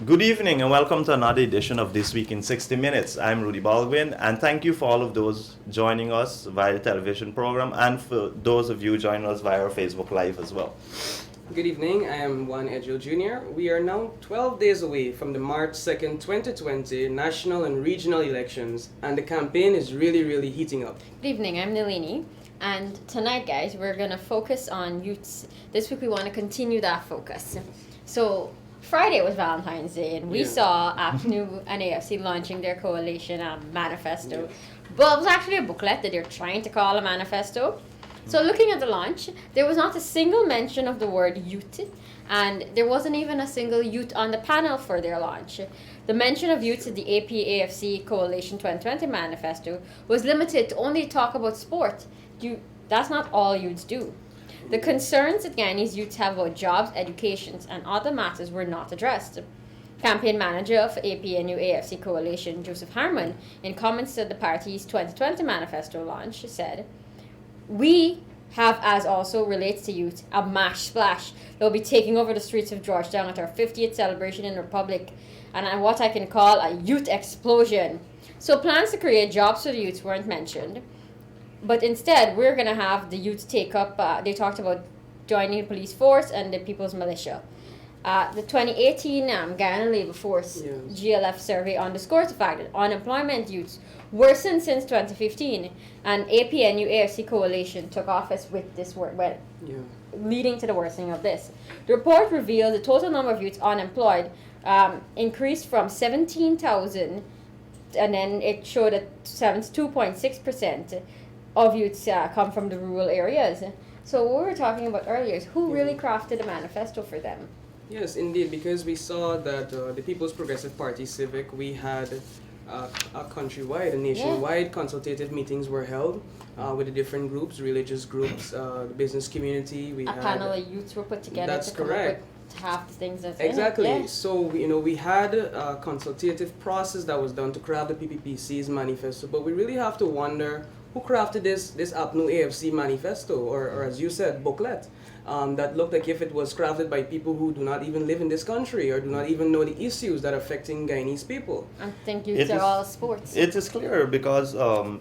Good evening and welcome to another edition of This Week in 60 Minutes. I'm Roodi Balgobin and thank you for all of those joining us via the television program and for those of you joining us via our Facebook Live as well. Good evening, I am Juan Edghill Jr. We are now 12 days away from the March 2nd, 2020 national and regional elections, and the campaign is really heating up. Good evening, I'm Nalini, and tonight, guys, we're going to focus on youths. This week we want to continue that focus. So, Friday was Valentine's Day, and we saw APNU and AFC launching their coalition manifesto. Yeah. But it was actually a booklet that they're trying to call a manifesto. So looking at the launch, there was not a single mention of the word youth, and there wasn't even a single youth on the panel for their launch. The mention of youth in the AP-AFC Coalition 2020 manifesto was limited to only talk about sport. That's not all youths do. The concerns that Guyanese youths have about jobs, education, and other matters were not addressed. Campaign manager of APNU AFC Coalition, Joseph Harman, in comments to the party's 2020 manifesto launch, said, "We have, as also relates to youth, a mash splash that will be taking over the streets of Georgetown at our 50th celebration in the Republic, and what I can call a youth explosion." So plans to create jobs for the youth weren't mentioned. But instead, we're going to have the youth take up, they talked about joining the police force and the people's militia. The 2018 Guyana Labour Force GLF survey underscores the fact that unemployment youths worsened since 2015, and APNU AFC Coalition took office with this leading to the worsening of this. The report revealed the total number of youths unemployed increased from 17,000, and then it showed that 72.6% of youths come from the rural areas. So what we were talking about earlier is who really crafted a manifesto for them. Yes, indeed, because we saw that the People's Progressive Party Civic, we had a countrywide, a nationwide consultative meetings were held with the different groups, religious groups, the business community. A panel of youths were put together. That's to correct. Come up with half the things that's Exactly. in it. Yeah. So we had a consultative process that was done to craft the PPPC's manifesto, but we really have to wonder who crafted this APNU AFC manifesto, or as you said, booklet, that looked like if it was crafted by people who do not even live in this country or do not even know the issues that are affecting Guyanese people. I think youths are all sports. It is clear because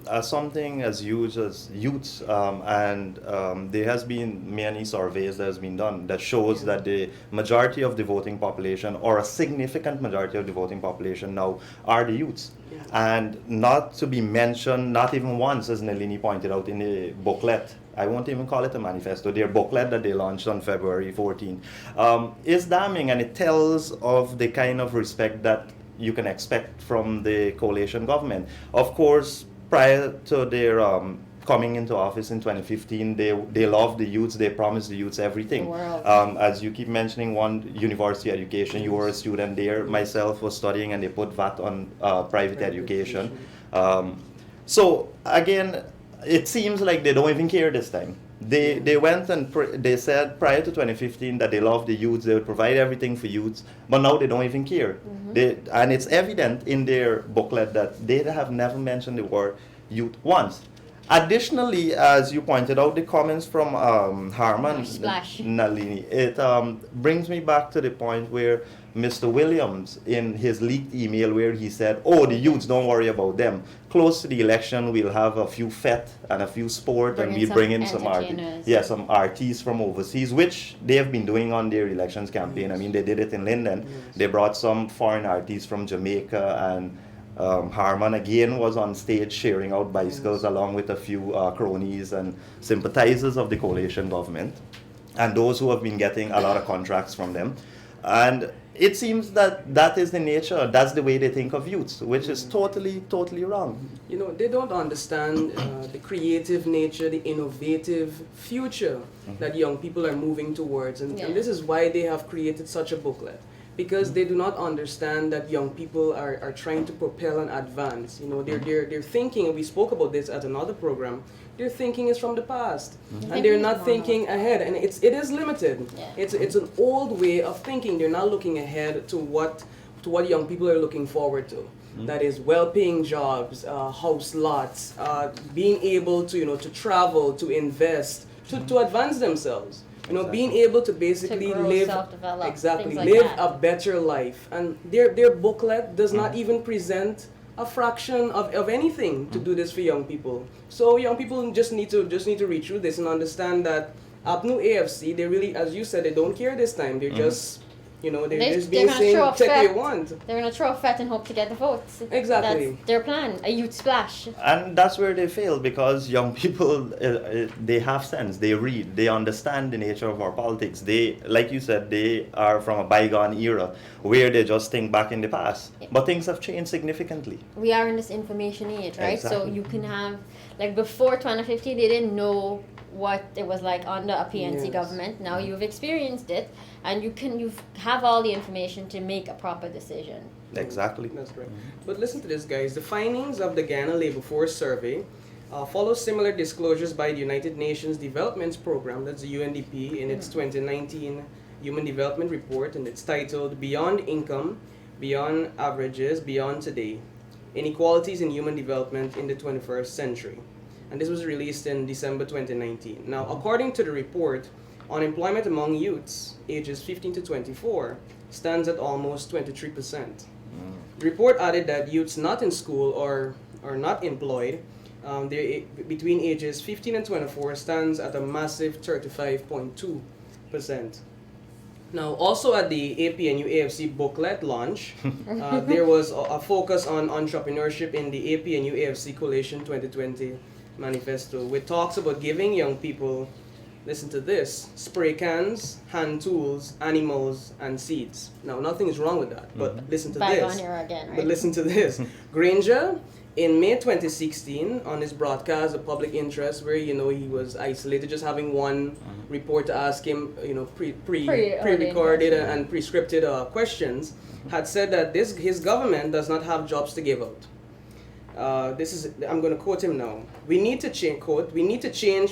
as something as huge as youths, and there has been many surveys that has been done that shows that the majority of the voting population, or a significant majority of the voting population now, are the youths. And not to be mentioned, not even once, as Nalini pointed out in the booklet, I won't even call it a manifesto, their booklet that they launched on February 14, is damning, and it tells of the kind of respect that you can expect from the coalition government. Of course, prior to their coming into office in 2015, they loved the youths, they promised the youths everything. As you keep mentioning, one, university education, you were a student there, myself was studying, and they put VAT on private education. So again, it seems like they don't even care this time. They went and they said prior to 2015 that they loved the youths, they would provide everything for youths, but now they don't even care. And it's evident in their booklet that they have never mentioned the word youth once. Additionally, as you pointed out, the comments from Harman Nalini, it brings me back to the point where Mr. Williams, in his leaked email where he said, "Oh, the youths, don't worry about them. Close to the election, we'll have a few fete and a few sport, and we'll bring in some artists from overseas," which they have been doing on their elections campaign. I mean, they did it in Linden. They brought some foreign artists from Jamaica, and Harman again was on stage sharing out bicycles along with a few cronies and sympathizers of the coalition government, and those who have been getting a lot of contracts from them. And it seems that that is the nature, that's the way they think of youths, which is totally wrong. You know, they don't understand the creative nature, the innovative future that young people are moving towards. And this is why they have created such a booklet. Because they do not understand that young people are trying to propel and advance. You know, they're thinking, and we spoke about this at another program, their thinking is from the past. And they're not thinking ahead, and it is limited. It's an old way of thinking. They're not looking ahead to what young people are looking forward to. That is well-paying jobs, house lots, being able to to travel, to invest, to advance themselves. being able to basically grow, live, self-develop, exactly, things like live that. a better life. And their booklet does not even present a fraction of anything to do this for young people. So young people just need to read through this and understand that APNU AFC, they really, as you said, they don't care this time. They're just, they're just being gonna saying, throw a take what you fit. want. They're going to throw a fit and hope to get the votes. Exactly. That's their plan, a youth splash. And that's where they fail, because young people, they have sense, they read, they understand the nature of our politics. They, like you said, they are from a bygone era where they just think back in the past. But things have changed significantly. We are in this information age, right? So Exactly. you can have, like before 2015, they didn't know what it was like under a PNC Yes. government. Now you've experienced it, and you have all the information to make a proper decision. Exactly. That's right. But listen to this, guys. The findings of the Ghana Labour Force Survey follow similar disclosures by the United Nations Development Program, that's the UNDP, in its 2019 Human Development Report, and it's titled Beyond Income, Beyond Averages, Beyond Today, Inequalities in Human Development in the 21st Century. And this was released in December 2019. Now, according to the report, unemployment among youths ages 15 to 24 stands at almost 23%. The report added that youths not in school or not employed, between ages 15 and 24 stands at a massive 35.2%. Now, also at the APNU AFC booklet launch, there was a focus on entrepreneurship in the APNU AFC Coalition 2020 manifesto, with talks about giving young people, listen to this, spray cans, hand tools, animals, and seeds. Now, nothing is wrong with that, but listen to Bygone this. era again, right? But listen to this. Granger, in May 2016, on his broadcast of public interest, where he was isolated, just having one reporter ask him, pre-recorded and pre-scripted questions, had said that his government does not have jobs to give out. I'm going to quote him now. We need to change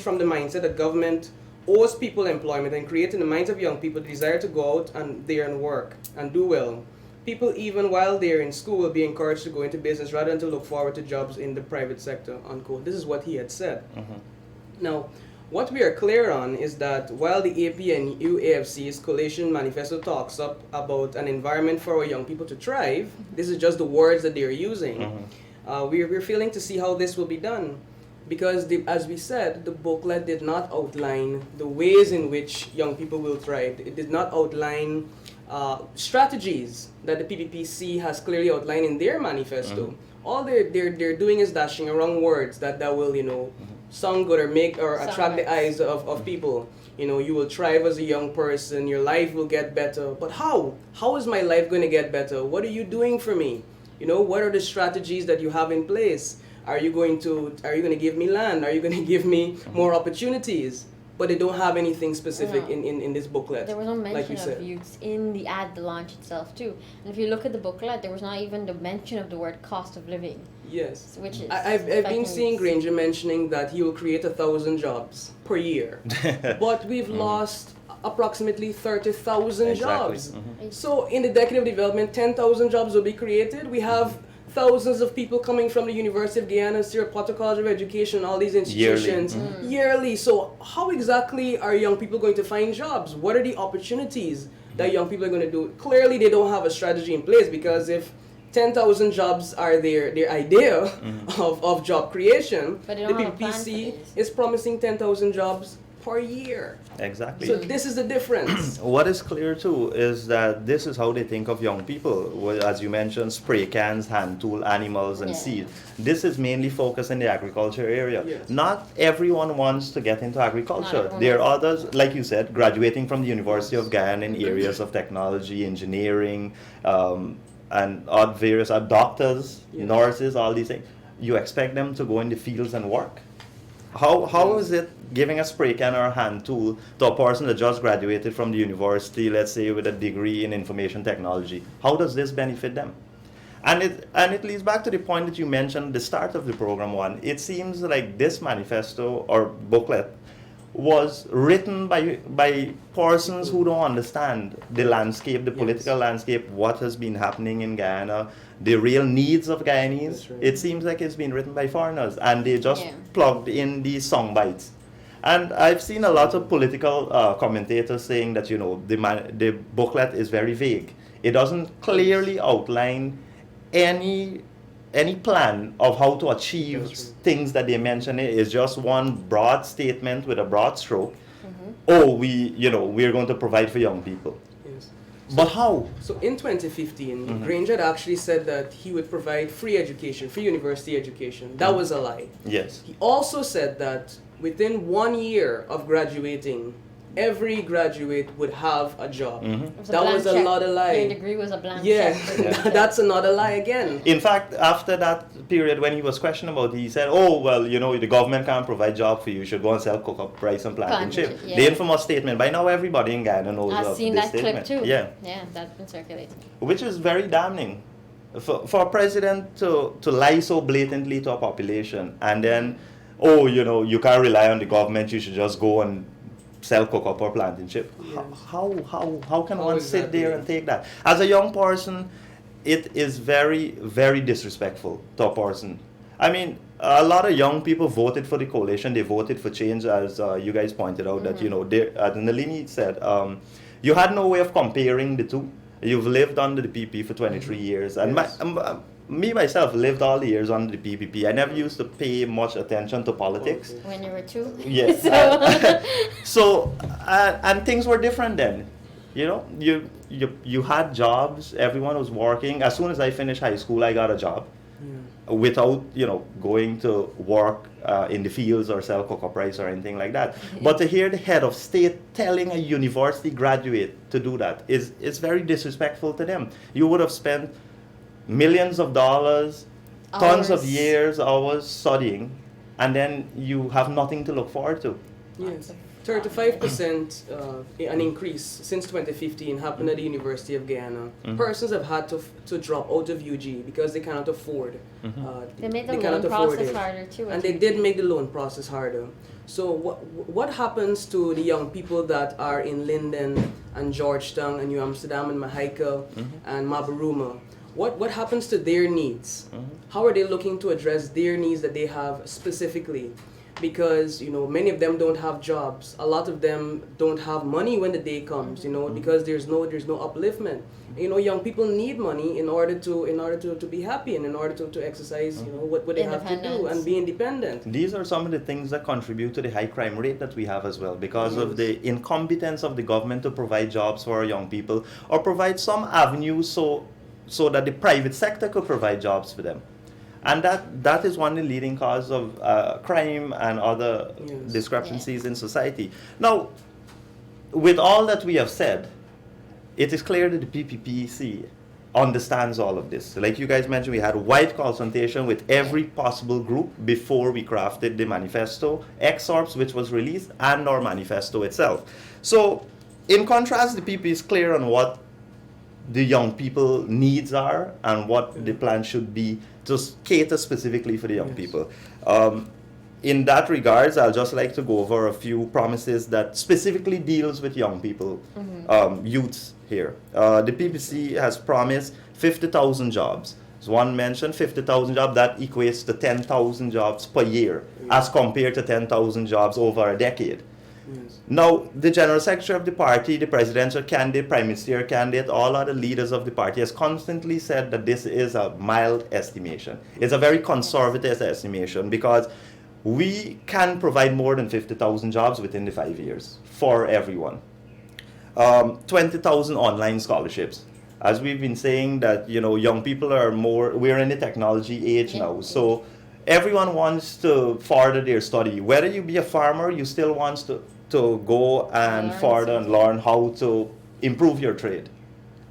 from the mindset that government owes people employment and create in the minds of young people the desire to go out and work and do well. People, even while they're in school, will be encouraged to go into business rather than to look forward to jobs in the private sector, unquote. This is what he had said. Now, what we are clear on is that while the APNU AFC's coalition manifesto talks about an environment for our young people to thrive, this is just the words that they're using. We're failing to see how this will be done, because as we said, the booklet did not outline the ways in which young people will thrive. It did not outline strategies that the PPPC has clearly outlined in their manifesto. All they're doing is dashing around words that will sound good or attract the eyes of people. You will thrive as a young person, your life will get better. But how? How is my life going to get better? What are you doing for me? What are the strategies that you have in place? Are you going to give me land? Are you going to give me more opportunities? But they don't have anything specific in this booklet. There was no mention like you said. of youths in the launch itself too. And if you look at the booklet, there was not even the mention of the word cost of living. Yes. Which is I've been seeing Granger mentioning that he will create 1,000 jobs per year. But we've lost approximately 30,000 jobs. So in the decade of development, 10,000 jobs will be created. We have thousands of people coming from the University of Guyana, Sierra Potter College of Education, all these institutions yearly. So how exactly are young people going to find jobs? What are the opportunities that young people are going to do? Clearly, they don't have a strategy in place, because if 10,000 jobs are their idea of job creation, But they the don't have a plan for PPPC these. is promising 10,000 jobs per year. Exactly. So this is the difference. What is clear too is that this is how they think of young people. Well, as you mentioned, spray cans, hand tool, animals, and seed. This is mainly focused in the agriculture area. Yes. Not everyone wants to get into agriculture. everyone There are others, like you said, graduating from the University of Guyana in areas of technology, engineering, and various doctors, nurses, all these things. You expect them to go in the fields and work. How is it giving a spray can or a hand tool to a person that just graduated from the university, let's say with a degree in information technology? How does this benefit them? And it leads back to the point that you mentioned at the start of the program, Juan. It seems like this manifesto or booklet was written by persons who don't understand the landscape, the political landscape, what has been happening in Guyana, the real needs of Guyanese. That's right. It seems like it's been written by foreigners, and they just plugged in these song bites. And I've seen a lot of political commentators saying that, the booklet is very vague. It doesn't clearly outline any plan of how to achieve things that they mention. It is just one broad statement with a broad stroke. Oh, we're going to provide for young people. Yes. But how? So in 2015, Granger had actually said that he would provide free education, free university education. That was a lie. Yes. He also said that within 1 year of graduating, every graduate would have a job. That was a lot of lie. Your degree was a blank Yeah, check. that's another lie again. In fact, after that period when he was questioned about it, he said, oh, well, the government can't provide job for you. You should go and sell cook-up rice and plantain chip. Yeah. The infamous statement. By now, everybody in Ghana knows I've of seen this that statement. clip too. Yeah. Yeah, that's been circulating. Which is very damning. For a president to lie so blatantly to a population and then, you can't rely on the government, you should just go and sell cook-up or plantain chip. Yes. How can one sit exactly? there and take that? As a young person, it is very, very disrespectful to a person. I mean, a lot of young people voted for the coalition. They voted for change, as you guys pointed out, that, as Nalini said, you had no way of comparing the two. You've lived under the PP for 23 years. And Yes. me, myself, lived all the years under the PPP. I never used to pay much attention to politics. When you were 2? Yes. So, and things were different then. You had jobs, everyone was working. As soon as I finished high school, I got a job without, going to work in the fields or sell cocoa rice or anything like that. But to hear the head of state telling a university graduate to do that is very disrespectful to them. You would have spent millions of dollars, tons of Hours. hours studying, and then you have nothing to look forward to. Yes. 35% an increase since 2015 happened at the University of Guyana. Persons have had to drop out of UG because they cannot afford. They made the cannot loan afford process it. harder too. I And they think. did make the loan process harder. So what happens to the young people that are in Linden and Georgetown and New Amsterdam and Mahaika and Mabaruma? What happens to their needs? How are they looking to address their needs that they have specifically? Because many of them don't have jobs. A lot of them don't have money when the day comes. Because there's no upliftment. Young people need money in order to be happy and in order to exercise what they have to do Independence. and be independent. These are some of the things that contribute to the high crime rate that we have as well, because of the incompetence of the government to provide jobs for our young people or provide some avenues so that the private sector could provide jobs for them. And that is one of the leading causes of crime and other discrepancies in society. Now, with all that we have said, it is clear that the PPPC understands all of this. Like you guys mentioned, we had wide consultation with every possible group before we crafted the manifesto, excerpts which was released, and our manifesto itself. So, in contrast, the PP is clear on what the young people needs are and what the plan should be to cater specifically for the young people. In that regards, I'll just like to go over a few promises that specifically deals with young people, youths here. The PPC has promised 50,000 jobs. As one mentioned, 50,000 jobs, that equates to 10,000 jobs per year, as compared to 10,000 jobs over a decade. Yes. Now, the general secretary of the party, the presidential candidate, prime minister candidate, all other leaders of the party has constantly said that this is a mild estimation. It's a very conservative estimation because we can provide more than 50,000 jobs within the 5 years for everyone. 20,000 online scholarships. As we've been saying that, young people are we're in the technology age now. So everyone wants to further their study. Whether you be a farmer, you still want to go and further and learn how to improve your trade.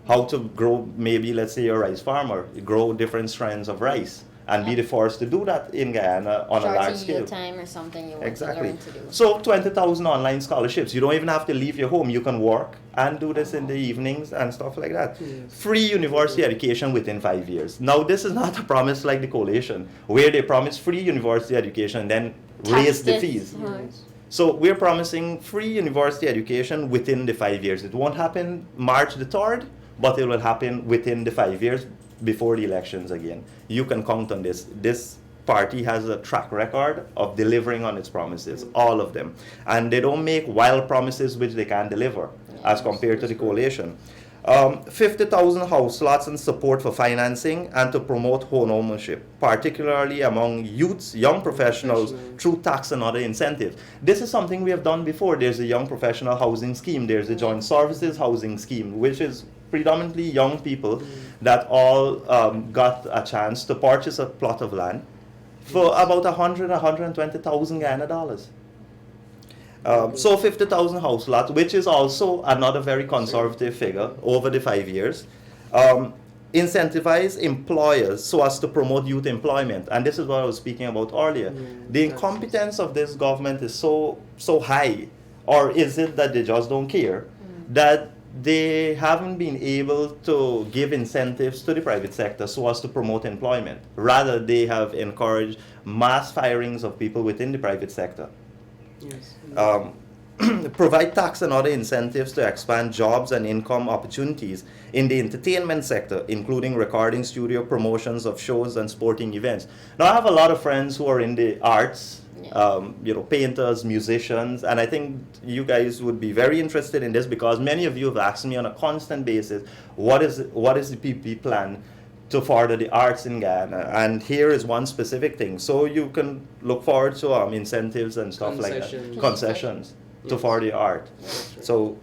How to grow, maybe let's say you're a rice farmer, you grow different strands of rice and be the first to do that in Guyana on a large scale. Yield time or something you want Exactly. to learn to do. So 20,000 online scholarships. You don't even have to leave your home. You can work and do this in the evenings and stuff like that. Yes. Free university education within 5 years. Now this is not a promise like the coalition, where they promise free university education and then raise the Taxes. fees. Yes. So we're promising free university education within the 5 years. It won't happen March the 3rd, but it will happen within the 5 years before the elections again. You can count on this. This party has a track record of delivering on its promises, all of them. And they don't make wild promises which they can't deliver as compared to the coalition. 50,000 house lots and support for financing and to promote home ownership, particularly among youths, young professionals, through tax and other incentives. This is something we have done before. There's a young professional housing scheme. There's a joint services housing scheme, which is predominantly young people that all got a chance to purchase a plot of land for about 120,000 Ghana dollars. So 50,000 house lots, which is also another very conservative figure over the 5 years. Incentivize employers so as to promote youth employment. And this is what I was speaking about earlier. The incompetence of this government is so high, or is it that they just don't care, that they haven't been able to give incentives to the private sector so as to promote employment. Rather, they have encouraged mass firings of people within the private sector. Yes. Provide tax and other incentives to expand jobs and income opportunities in the entertainment sector, including recording studio, promotions of shows and sporting events. Now, I have a lot of friends who are in the arts, painters, musicians, and I think you guys would be very interested in this because many of you have asked me on a constant basis, what is the PPP plan to further the arts in Ghana? And here is one specific thing. So you can look forward to incentives and stuff like that. Concessions to further the art. So,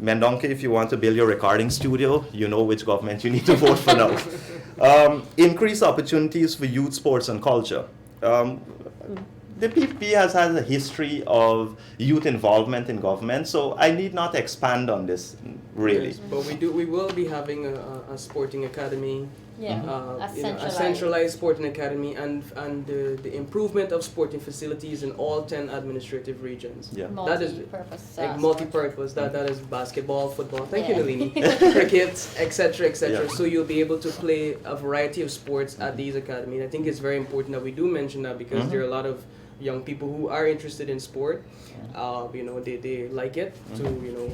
Mendonke, if you want to build your recording studio, you know which government you need to vote for now. Increase opportunities for youth, sports, and culture. The PPP has had a history of youth involvement in government, so I need not expand on this, really. Yes, but we will be having a sporting academy, a centralized sporting academy, and the improvement of sporting facilities in all 10 administrative regions. Yeah. That is multi-purpose. like multi-purpose. That is basketball, football. Thank you, Nalini. Cricket, etc., etc. Yeah. So you'll be able to play a variety of sports at these academies. I think it's very important that we do mention that because there are a lot of young people who are interested in sport. They like it to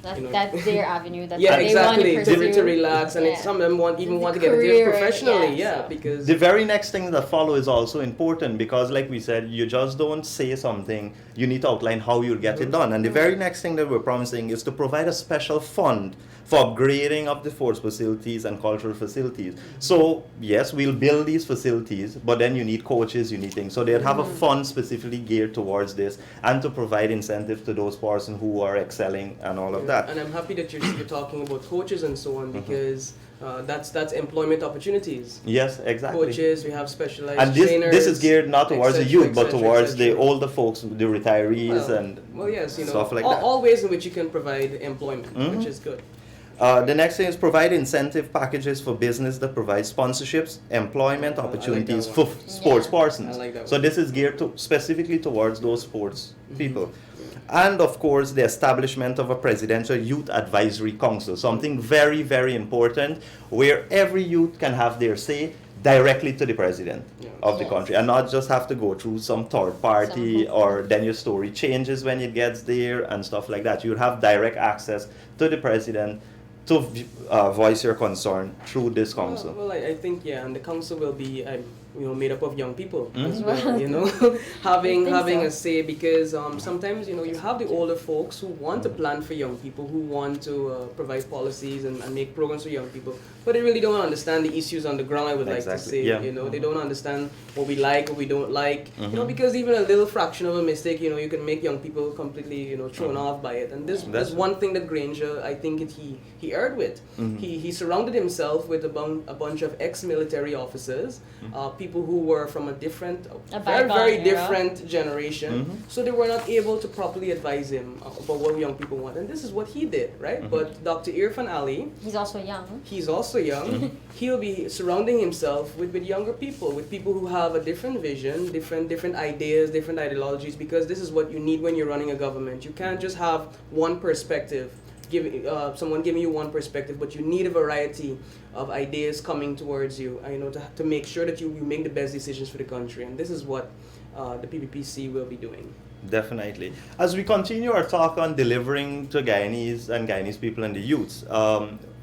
That's their avenue. That's yeah, what they want exactly. to pursue. To relax, and some of them want to get into it professionally. Because the very next thing that follow is also important because, like we said, you just don't say something. You need to outline how you'll get it done. And the very next thing that we're promising is to provide a special fund for upgrading of the sports facilities and cultural facilities. So yes, we'll build these facilities, but then you need coaches, you need things. So they'll have a fund specifically geared towards this and to provide incentives to those persons who are excelling and all of that. And I'm happy that you're talking about coaches and so on because that's employment opportunities. Yes, exactly. Coaches, we have specialized and trainers. this is geared not towards the youth, but towards the older folks, the retirees, stuff like that. All ways in which you can provide employment, which is good. The next thing is provide incentive packages for business that provide sponsorships, employment opportunities for sports persons. I like that one. So this is geared specifically towards those sports people. And of course, the establishment of a presidential youth advisory council, something very, very important, where every youth can have their say directly to the president of the country and not just have to go through some third party or then your story changes when it gets there and stuff like that. You'll have direct access to the president to voice your concern through this council. Well, I think and the council will be made up of young people as well. having a say because sometimes you have the older folks who want to plan for young people, who want to provide policies and make programs for young people, but they really don't understand the issues on the ground. I would like to say, they don't understand what we like, what we don't like, because even a little fraction of a mistake, you can make young people completely thrown off by it. And this one thing that Granger, I think he erred with. He surrounded himself with a bunch of ex-military officers, people who were from a very different generation, so they were not able to properly advise him about what young people want. And this is what he did, right? But Dr. Irfan Ali, he's also young. He'll be surrounding himself with younger people, with people who have a different vision, different ideas, different ideologies, because this is what you need when you're running a government. You can't just have one perspective, someone giving you one perspective, but you need a variety of ideas coming towards you, to make sure that you make the best decisions for the country. And this is what the PPPC will be doing. Definitely. As we continue our talk on delivering to Guyanese and Guyanese people and the youths,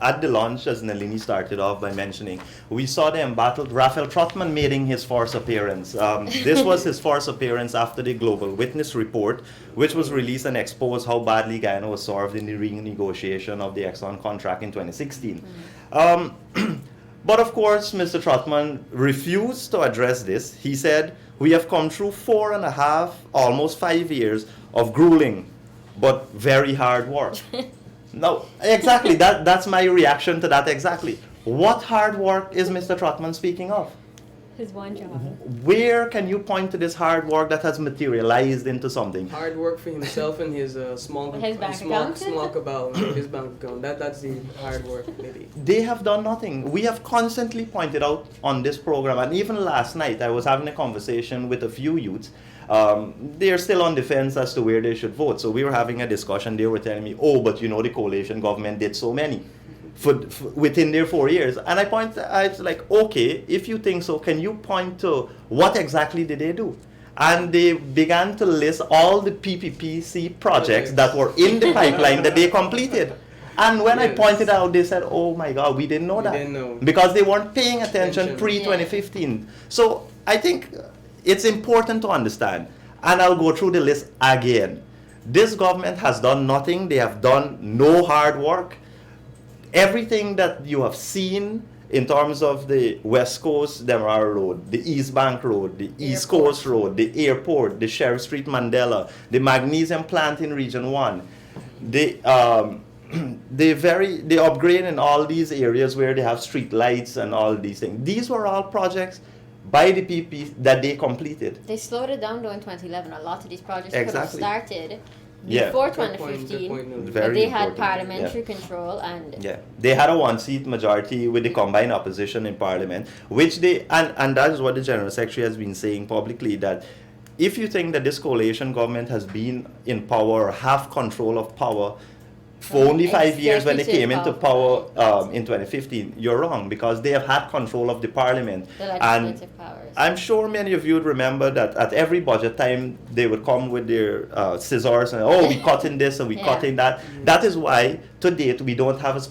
at the launch, as Nalini started off by mentioning, we saw the embattled Raphael Trotman making his first appearance. This was his first appearance after the Global Witness report, which was released and exposed how badly Guyana was served in the renegotiation of the Exxon contract in 2016. But of course, Mr. Trotman refused to address this. He said, we have come through 4.5, almost 5 years of grueling, but very hard work. No, exactly, that's my reaction to that exactly. What hard work is Mr. Trotman speaking of? His one job. Where can you point to this hard work that has materialized into something? Hard work for himself and his small cabal, his bank account. That's the hard work, maybe. They have done nothing. We have constantly pointed out on this program, and even last night I was having a conversation with a few youths. They're still on the fence as to where they should vote. So we were having a discussion. They were telling me, oh, but you know, the coalition government did so many for within their 4 years. And I was like, okay, if you think so, can you point to what exactly did they do? And they began to list all the PPPC projects that were in the pipeline that they completed. And when I pointed out, they said, oh my God, we didn't know that. Didn't know. Because they weren't paying attention pre-2015. So I think it's important to understand. And I'll go through the list again. This government has done nothing. They have done no hard work. Everything that you have seen in terms of the West Coast Demerara Road, the East Bank Road, the East Coast Road, the airport, the Sheriff Street Mandela, the magnesium plant in Region 1, the upgrade in all these areas where they have street lights and all these things. These were all projects by the PP that they completed. They slowed it down though in 2011. A lot of these projects Exactly. could have started Yeah. before Good 2015, point. but they had important. parliamentary control and Yeah, they had a one-seat majority with the combined opposition in parliament, which they and that is what the general secretary has been saying publicly, that if you think that this coalition government has been in power or have control of power for only 5 years when they came into power in 2015, you're wrong, because they have had control of the parliament. the And legislative powers. I'm sure many of you would remember that at every budget time they would come with their scissors and, oh, we cut in this and we cut in that. That is why to date we don't have a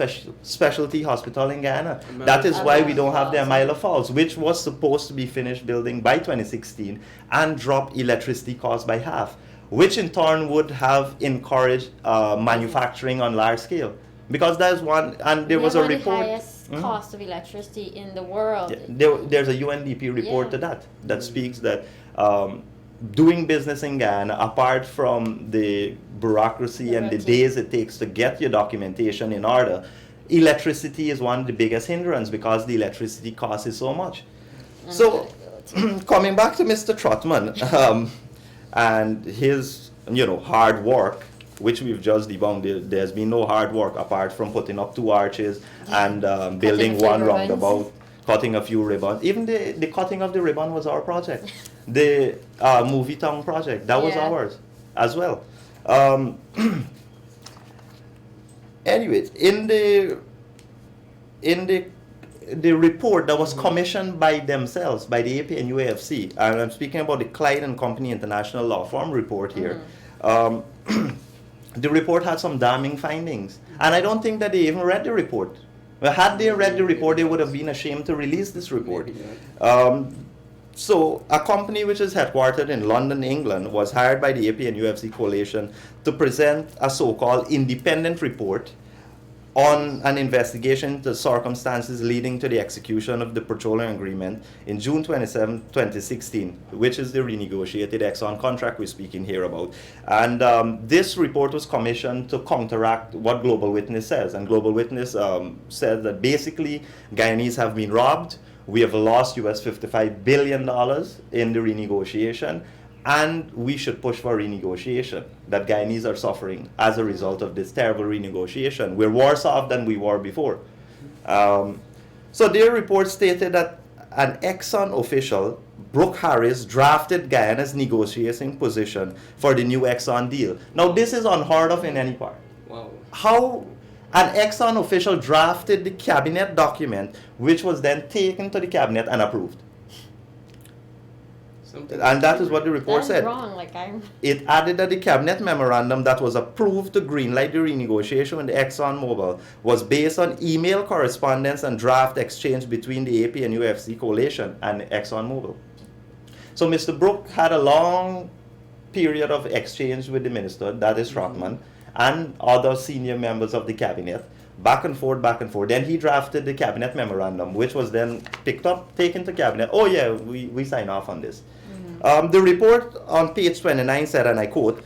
specialty hospital in Guyana. That is why we don't have the Amila Falls, which was supposed to be finished building by 2016 and drop electricity costs by half, which in turn would have encouraged manufacturing on large scale. Because that is one, and there was a report. The highest cost of electricity in the world. Yeah, there's a UNDP report to that speaks that doing business in Ghana, apart from the bureaucracy and the days it takes to get your documentation in order, electricity is one of the biggest hindrance because the electricity cost is so much. So, coming back to Mr. Trotman and his, hard work, which we've just debunked. There's been no hard work apart from putting up 2 arches and building one roundabout, cutting a few ribbons. Even the cutting of the ribbon was our project. The Movie Town project, that was ours as well. Anyways, in the report that was commissioned by themselves, by the AP and UAFC, and I'm speaking about the Clyde and Company International Law Firm report here, the report had some damning findings. And I don't think that they even read the report. Well, had they read the report, they would have been ashamed to release this report. So, a company which is headquartered in London, England, was hired by the AP and UFC coalition to present a so-called independent report on an investigation into circumstances leading to the execution of the petroleum agreement in June 27, 2016, which is the renegotiated Exxon contract we're speaking here about. And this report was commissioned to counteract what Global Witness says. And Global Witness says that basically Guyanese have been robbed. We have lost US $55 billion in the renegotiation. And we should push for renegotiation, that Guyanese are suffering as a result of this terrible renegotiation. We're worse off than we were before. So their report stated that an Exxon official, Brooke Harris, drafted Guyana's negotiating position for the new Exxon deal. Now this is unheard of in any part. Wow. How an Exxon official drafted the cabinet document, which was then taken to the cabinet and approved. And that is what the report That's said. wrong. Like I'm. It added that the cabinet memorandum that was approved to greenlight the renegotiation with ExxonMobil was based on email correspondence and draft exchange between the AP and UFC coalition and ExxonMobil. So Mr. Brook had a long period of exchange with the minister, that is Trotman, and other senior members of the cabinet, back and forth, back and forth. Then he drafted the cabinet memorandum, which was then picked up, taken to cabinet. Oh yeah, we sign off on this. The report on page 29 said, and I quote,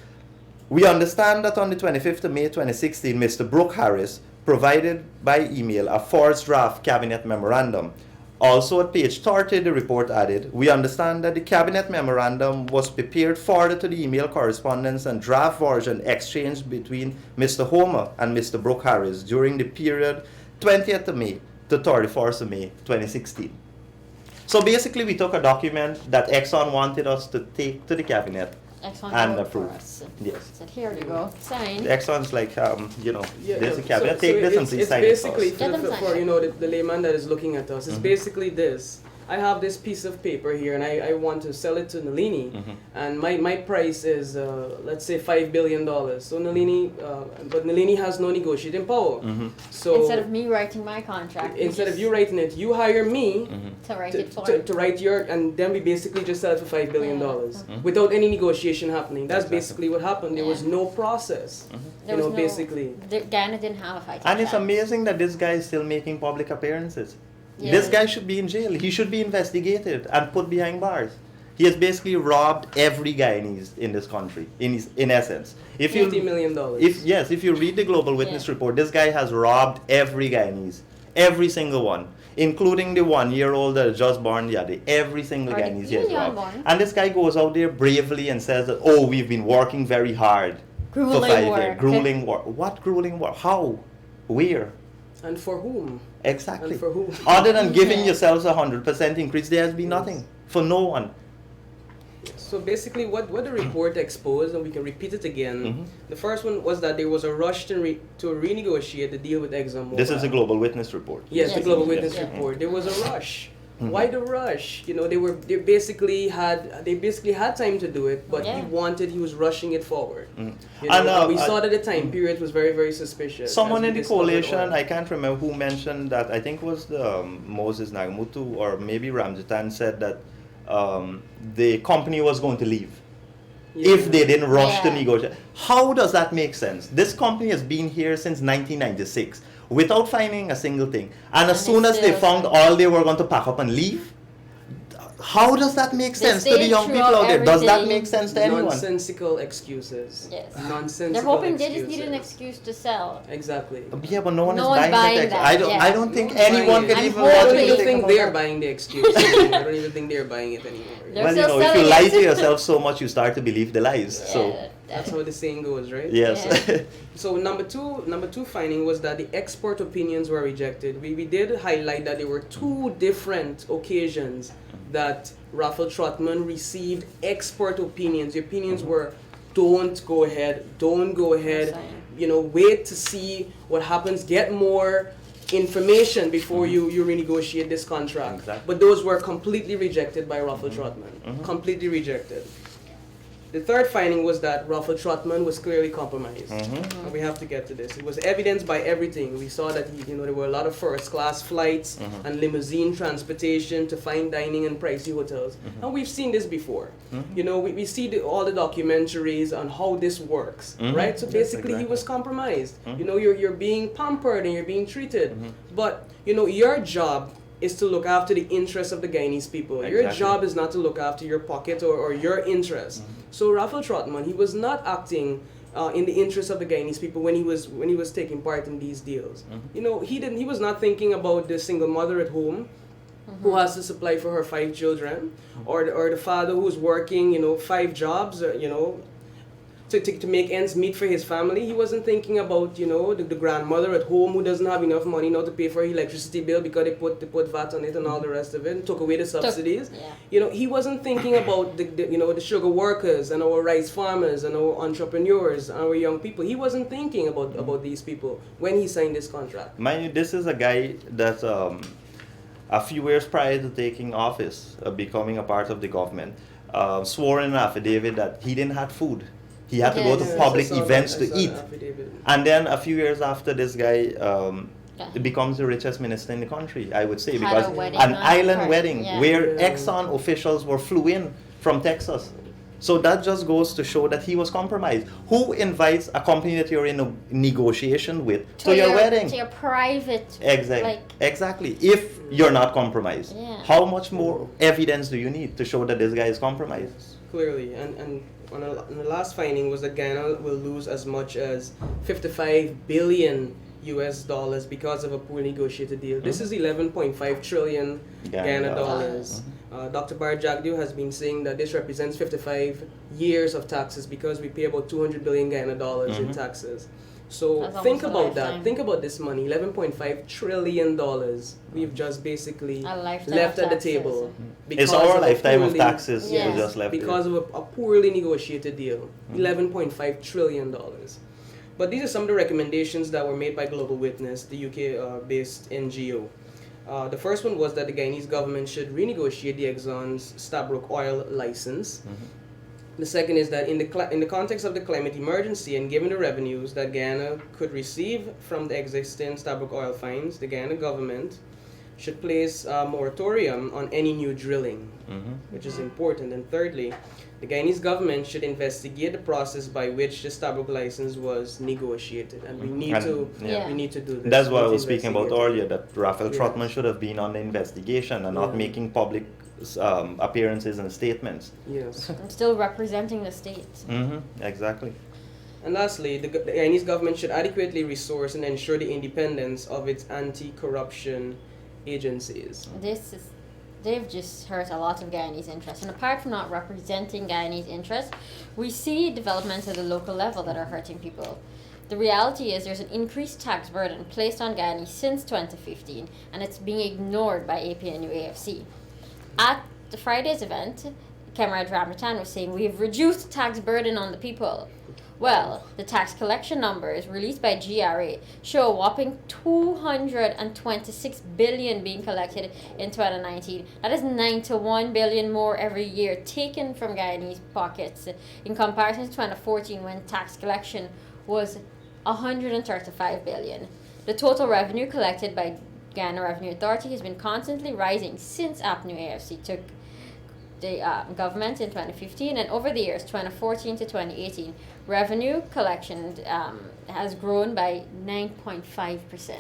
"We understand that on the 25th of May 2016, Mr. Brooke Harris provided by email a forged draft cabinet memorandum. Also at page 30, the report added, we understand that the cabinet memorandum was prepared further to the email correspondence and draft version exchanged between Mr. Homer and Mr. Brooke Harris during the period 20th of May to 31st of May 2016. So basically, we took a document that Exxon wanted us to take to the cabinet Exxon and wrote for approve. us. Yes. Said, here you go, sign. Exxon's like, there's a cabinet, so take this and please it's sign it for basically us. Get them for signed. the layman that is looking at us. It's basically this. I have this piece of paper here, and I want to sell it to Nalini, and my price is let's say $5 billion. So Nalini, but Nalini has no negotiating power. So Instead of me writing my contract, instead of you writing it, you hire me to write to, it for to write your, and then we basically just sell it for $5 billion without any negotiation happening. That's basically what happened. There was no process. There You was know, no- basically. Ghana didn't have a fighting And it's chance. amazing that this guy is still making public appearances. Yeah. This guy should be in jail. He should be investigated and put behind bars. He has basically robbed every Guyanese in this country, in essence. If you $50 million. if you read the Global Witness report, this guy has robbed every Guyanese, every single one, including the 1-year-old that was just born the other day. Every single Or the Guyanese he has young robbed. one. And this guy goes out there bravely and says that, oh, we've been working very hard for Grueling 5 years. work. Grueling work. What grueling work? How? Where? And for whom? Exactly. And for who? Other than giving yourselves a 100% increase, there has been nothing for no one. So basically, what the report exposed, and we can repeat it again. The first one was that there was a rush to renegotiate the deal with ExxonMobil. This is a Global Witness report. Yes, the Yes. Global Yes. Witness Yeah. report. There was a rush. Why the rush? You know, they basically had time to do it, but Yeah. he was rushing it forward. You know, And, we saw that the time period was very, very suspicious. Someone as in we the discovered coalition, oil. I can't remember who mentioned that, I think it was Moses Nagamutu or maybe Ramjitan said that the company was going to leave if they didn't rush to Yeah. negotiate. How does that make sense? This company has been here since 1996 without finding a single thing. And as And soon it's as they still- found oil, they were going to pack up and leave? How does that make They sense to the stayed young people throughout out there? Does that everything. make sense to anyone? Nonsensical excuses. Yes. Nonsensical They're hoping excuses. they just need an excuse to sell. Exactly. Yeah, but no one No is one's buying, buying the text. that, I don't. yeah. I don't think No one's anyone buying can it. even I'm watch I don't hoping- it even take think them they're apart. buying the excuse anymore. I don't even think they're buying it anymore. They're Well, still if you selling lie it. to yourself so much, you start to believe the lies. So That's how the saying goes, right? yes. Yeah. So number two finding was that the expert opinions were rejected. We did highlight that there were two different occasions that Rafael Trotman received expert opinions. The opinions were, don't go ahead, Sign. you know, wait to see what happens, get more information before you renegotiate this contract. Exactly. But those were completely rejected by Rafael Trotman. Completely rejected. The third finding was that Rafael Trotman was clearly compromised. And we have to get to this. It was evidenced by everything. We saw that there were a lot of first-class flights and limousine transportation to fine dining and pricey hotels. And we've seen this before. You know, we see all the documentaries on how this works, right? So Yes, basically, he exactly. was compromised. You know, you're being pampered and you're being treated. But, you know, your job is to look after the interests of the Guyanese people. Your Exactly. job is not to look after your pocket or your interests. So Rafael Trotman, he was not acting in the interest of the Guyanese people when he was taking part in these deals. You know, he was not thinking about the single mother at home who has to supply for her 5 children, or the father who's working 5 jobs, to make ends meet for his family. He wasn't thinking about the grandmother at home who doesn't have enough money now to pay for her electricity bill because they put VAT on it and all the rest of it and took away the subsidies. Yeah. You know, he wasn't thinking about the sugar workers and our rice farmers and our entrepreneurs and our young people. He wasn't thinking about these people when he signed this contract. Mind you, this is a guy that a few years prior to taking office, becoming a part of the government, swore in an affidavit that he didn't have food. He had to go to Yes. public I saw events that. I to saw eat. the affidavit. And then a few years after, this guy Yeah. becomes the richest minister in the country, I would say, Had because a wedding an on island part, wedding yeah. where Yeah. Exxon officials were flew in from Texas. So that just goes to show that he was compromised. Who invites a company that you're in a negotiation with to your wedding? To your private. Exactly. Like, Exactly. If you're not compromised, Yeah. how much more evidence do you need to show that this guy is compromised? Clearly, and on the last finding was that Ghana will lose as much as 55 billion US dollars because of a poor negotiated deal. This is 11.5 trillion Ghana dollars. Dr. Bar Jagdew has been saying that this represents 55 years of taxes because we pay about 200 billion Ghana dollars in taxes. So That's think almost a about that. lifetime. Think about this money, 11.5 trillion dollars. We've just basically A lifetime left of at the taxes. table. It's because our of a lifetime of poorly- taxes Yes. we just left because of a poorly negotiated deal, $11.5 trillion. But these are some of the recommendations that were made by Global Witness, the UK-based NGO. The first one was that the Guyanese government should renegotiate the Exxon's Stabroek oil license. The second is that in the context of the climate emergency and given the revenues that Guyana could receive from the existing Stabroek oil finds, the Guyana government should place a moratorium on any new drilling, which is important. And thirdly, the Guyanese government should investigate the process by which the Stabroek license was negotiated, and we need And- to yeah. we need to do this. That's what I We need was to speaking about investigate it. earlier, that Raphael Yes. Trotman should have been on the investigation and not Yeah. making public appearances and statements. Yes. I'm still representing the state. Exactly. And lastly, the Guyanese government should adequately resource and ensure the independence of its anti-corruption agencies. They've just hurt a lot of Guyanese interests. And apart from not representing Guyanese interests, we see developments at the local level that are hurting people. The reality is there's an increased tax burden placed on Guyanese since 2015, and it's being ignored by APNU AFC. At the Friday's event, Comrade Ramatan was saying, we've reduced tax burden on the people. Well, the tax collection numbers released by GRA show a whopping 226 billion being collected in 2019. That is 91 billion more every year taken from Guyanese pockets in comparison to 2014 when tax collection was 135 billion. The total revenue collected by Ghana Revenue Authority has been constantly rising since APNU AFC took the government in 2015, and over the years 2014 to 2018 revenue collection has grown by 9.5%.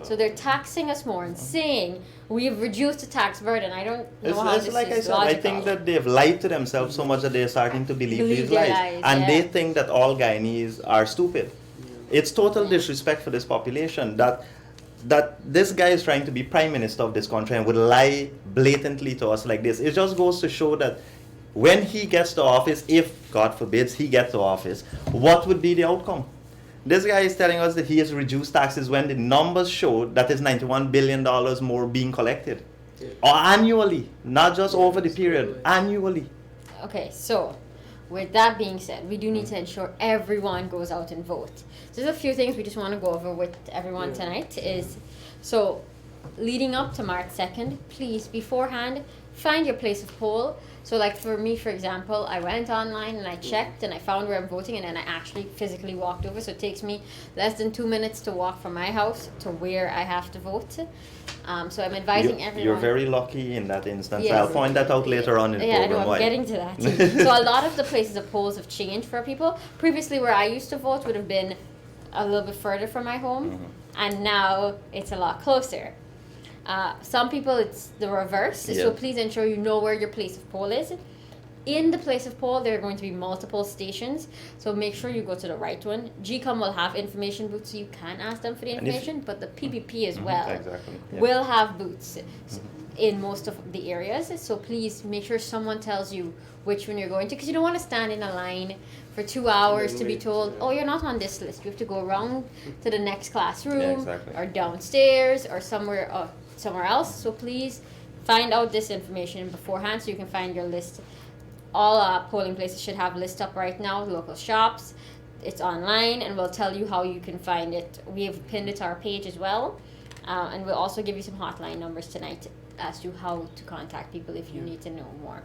So they're taxing us more and saying we've reduced the tax burden. I don't know how It's this like is I said, logical. I think that they've lied to themselves so much that they're starting to believe these their lies. lies, And yeah. they think that all Guyanese are stupid. It's total disrespect for this population that this guy is trying to be prime minister of this country and would lie blatantly to us like this. It just goes to show that when he gets to office, if God forbids he gets to office, what would be the outcome? This guy is telling us that he has reduced taxes when the numbers show that is $91 billion more being collected. Yeah. Or annually, not just over the period, absolutely. annually. Okay, so with that being said, we do need to ensure everyone goes out and vote. So there's a few things we just want to go over with everyone Yeah. tonight. So leading up to March 2nd, please beforehand find your place of poll. So like for me, for example, I went online and I checked and I found where I'm voting, and then I actually physically walked over. So it takes me less than 2 minutes to walk from my house to where I have to vote. So I'm advising everyone. You're very lucky in that instance. Yes. I'll point that out later on in the Yeah, I know, program. I'm why. getting to that. So a lot of the places of polls have changed for people. Previously, where I used to vote would have been a little bit further from my home, and now it's a lot closer. Some people, it's the reverse, so Yeah. please ensure you know where your place of poll is. In the place of poll, there are going to be multiple stations, so make sure you go to the right one. GCOM will have information booths, so you can ask them for the And if- information, but the PPP as well Exactly. Yeah. will have booths in most of the areas. So please make sure someone tells you which one you're going to, because you don't want to stand in a line for 2 hours to be wait, told, yeah. oh, you're not on this list. You have to go around to the next classroom Yeah, exactly. or downstairs or somewhere else. So please find out this information beforehand so you can find your list. All polling places should have lists up right now, local shops. It's online, and we'll tell you how you can find it. We have pinned it to our page as well, and we'll also give you some hotline numbers tonight as to how to contact people if you need to know more.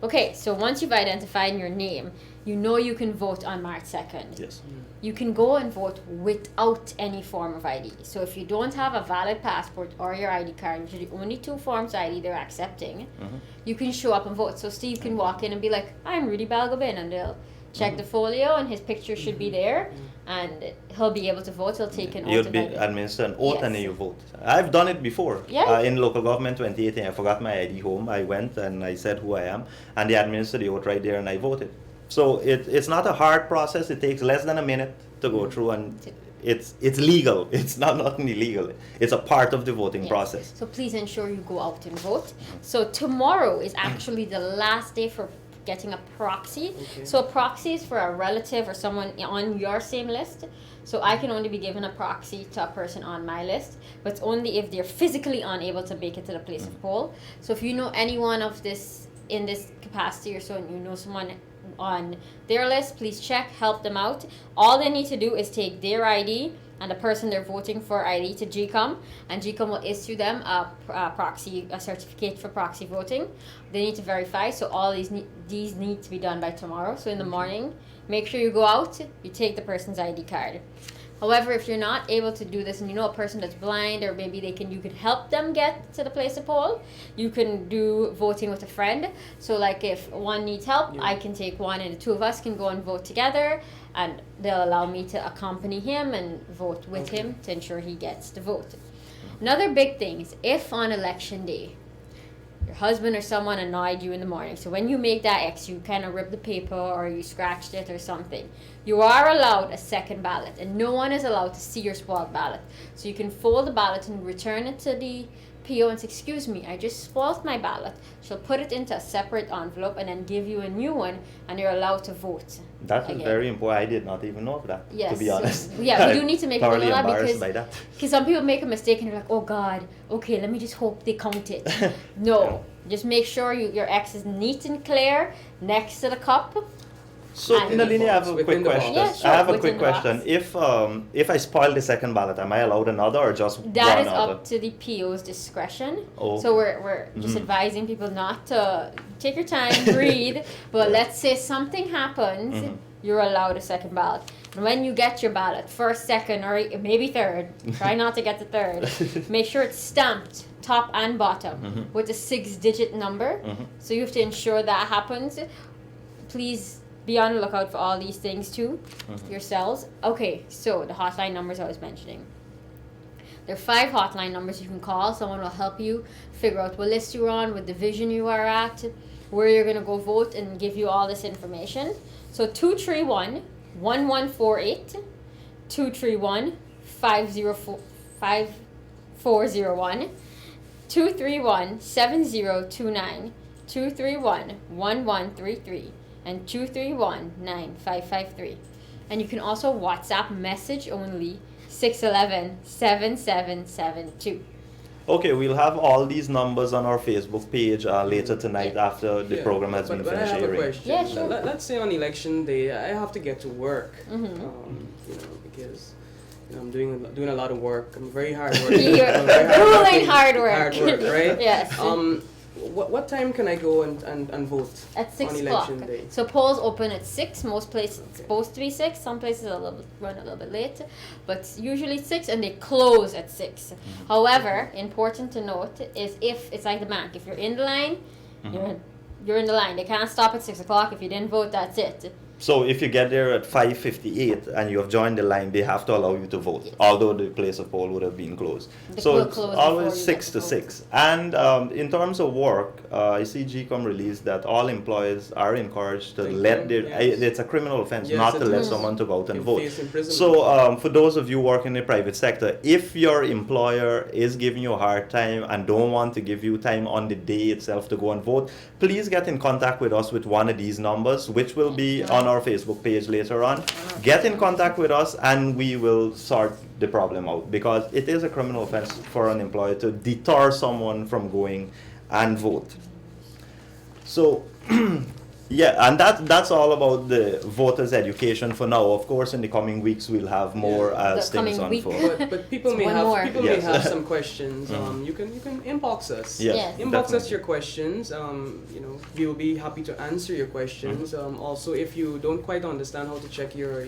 Okay, so once you've identified your name, you know you can vote on March 2nd. Yes. You can go and vote without any form of ID. So if you don't have a valid passport or your ID card, which are the only two forms of ID they're accepting, you can show up and vote. So Steve can walk in and be like, I'm Roodi Balgobin, and they'll check the folio and his picture should be there, and he'll be able to vote. He'll take an oath. You'll be administered an oath Yes. and then you vote. I've done it before. Yeah. In local government 2018, I forgot my ID home. I went and I said who I am, and they administered the oath right there, and I voted. So it's not a hard process. It takes less than a minute to go through, and it's legal. It's not nothing illegal. It's a part of the voting Yes. process. So please ensure you go out and vote. So tomorrow is actually the last day for getting a proxy. Okay. So a proxy is for a relative or someone on your same list. So I can only be given a proxy to a person on my list, but it's only if they're physically unable to make it to the place of poll. So if you know anyone of this in this capacity or so, and you know someone on their list, please check, help them out. All they need to do is take their ID and the person they're voting for ID to GCOM, and GCOM will issue them a certificate for proxy voting. They need to verify, so all these need to be done by tomorrow. So in the morning, make sure you go out, you take the person's ID card. However, if you're not able to do this and you know a person that's blind, or maybe you can help them get to the place of poll, you can do voting with a friend. So like if one needs help, I can take one and the two of us can go and vote together, and they'll allow me to accompany him and vote with him to ensure he gets the vote. Another big thing is if on election day, your husband or someone annoyed you in the morning, so when you make that X, you kind of rip the paper or you scratched it or something, you are allowed a second ballot, and no one is allowed to see your spoiled ballot. So you can fold the ballot and return it to the PO and say, excuse me, I just spoiled my ballot. She'll put it into a separate envelope and then give you a new one, and you're allowed to vote. That is again. very important. I did not even know of that, Yes. to be honest. Yeah, we do need to make a note of thoroughly that embarrassed by that. because some people make a mistake and they're like, oh God, okay, let me just hope they count it. No, just make sure your X is neat and clear next to the cup. So, And- Nalini, I have a Within quick the box. question. Yeah, sure, I have a within quick the box. question. If I spoil the second ballot, am I allowed another or just That one is other? up to the PO's discretion. Oh. So we're just advising people not to take your time, breathe. But let's say something happens, you're allowed a second ballot. And when you get your ballot, first, second, or maybe third, try not to get the third. Make sure it's stamped top and bottom with a 6-digit number. So you have to ensure that happens. Please be on the lookout for all these things too, yourselves. Okay, so the hotline numbers I was mentioning. There are 5 hotline numbers you can call. Someone will help you figure out what list you're on, what division you are at, where you're going to go vote, and give you all this information. So 231-1148, 231-5401, 231-7029, 231-1133, and 231-9553. And you can also WhatsApp message only 611-7772. Okay, we'll have all these numbers on our Facebook page later tonight after the program has been but I finished have a airing. question. Yeah, sure. Let's say on election day, I have to get to work, because I'm doing a lot of work. I'm very hard working. You're I'm very grueling hardworking- hard work. right? Yes. What time can I go and vote At 6 on o'clock. election day? So polls open at 6. Most places it's supposed to be 6. Some places run a little bit late, but usually 6, and they close at 6. However, important to note is if it's like the bank, if you're in the line, you're in the line. They can't stop at 6 o'clock. If you didn't vote, that's it. So if you get there at 5:58 and you have joined the line, they have to allow you to vote, Yes. although the place of poll would have been closed. The So poll it's closed always before you 6 get to to 6. And in terms of work, I see GCOM released that all employees are encouraged to Thank let you. their, Yes. it's a criminal offense Yes, not it to let is. someone to go out and You vote. face imprisonment. So for those of you working in the private sector, if your employer is giving you a hard time and don't want to give you time on the day itself to go and vote, please get in contact with us with one of these numbers, which will be on our Facebook page later on. Get in contact with us and we will sort the problem out, because it is a criminal offense for an employer to deter someone from going and vote. So Yeah, and that's all about the voters' education for now. Of course, in the coming weeks, we'll have more as The things coming week. unfold. But people It's may one have more. people Yes. may have some questions. You can inbox us. Yes, Yes. Inbox us definitely. your questions. We will be happy to answer your questions. Also, if you don't quite understand how to check your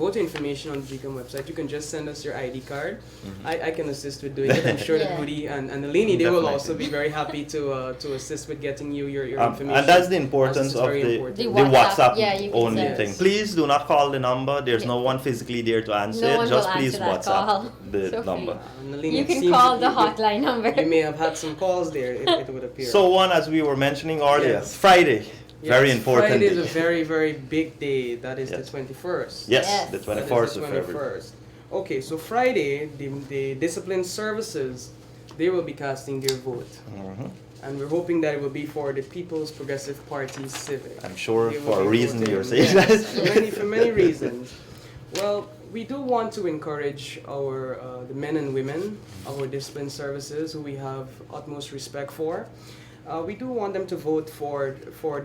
voter information on the GCOM website, you can just send us your ID card. I can assist with doing it. I'm sure that Yeah. Rudy and Nalini, they will Definitely. also be very happy to assist with getting you your information. And that's the importance As it's of very the important. The WhatsApp WhatsApp, yeah, you can only send. thing. Yes. Please do not call the number. There's Yeah. no one physically there to answer No it. one Just will please answer that WhatsApp call. the So number. Nalini, You it can seems call that the hotline number. You may have had some calls there. It would appear. So one, as we were mentioning earlier, Yes. Friday, very Yes, important. Friday is a day. very, very big day. That is Yes. the 21st. Yes, Yes. the That is 21st That of is the February. 21st. Okay, so Friday, the discipline services, they will be casting their vote. Mhm. And we're hoping that it will be for the People's Progressive Party Civic. I'm sure They will for a be reason voting. you're saying Yes, that. for many reasons. Well, we do want to encourage our the men and women, our discipline services, who we have utmost respect for. We do want them to vote for